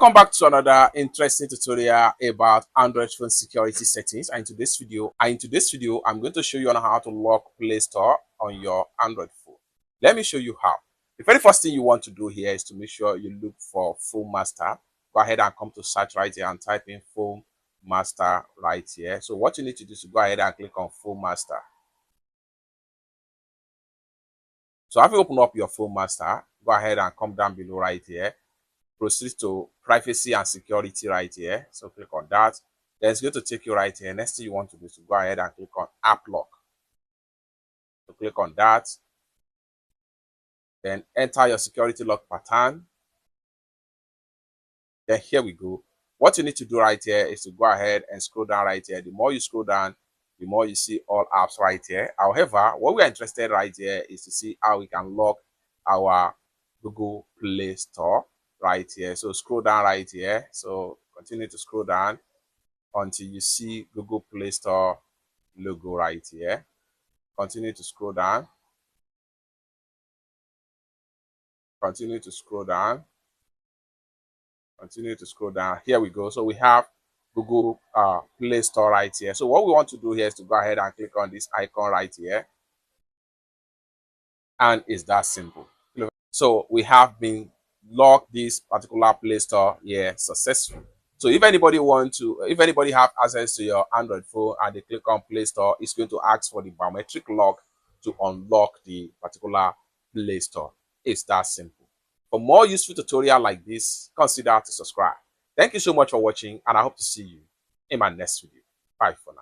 Welcome back to another interesting tutorial about Android phone security settings. And in today's video, I'm going to show you on how to lock Play Store on your Android phone. Let me show you how. The very first thing you want to do here is to make sure you look for Phone Master. Go ahead and come to search right here and type in Phone Master right here. So what you need to do is to go ahead and click on Phone Master. So after you open up your Phone Master, go ahead and come down below right here. Proceed to privacy and security right here. So click on that. Then it's going to take you right here. Next thing you want to do is to go ahead and click on App Lock. So click on that. Then enter your security lock pattern. Then here we go. What you need to do right here is to go ahead and scroll down right here. The more you scroll down, the more you see all apps right here. However, what we are interested right here is to see how we can lock our Google Play Store right here. So scroll down right here. So continue to scroll down until you see Google Play Store logo right here. Continue to scroll down. Continue to scroll down. Continue to scroll down. Here we go. So we have Google Play Store right here. So what we want to do here is to go ahead and click on this icon right here. And it's that simple. So we have been locked this particular Play Store here successfully. So if anybody have access to your Android phone and they click on Play Store, it's going to ask for the biometric lock to unlock the particular Play Store. It's that simple. For more useful tutorial like this, consider to subscribe. Thank you so much for watching, and I hope to see you in my next video. Bye for now.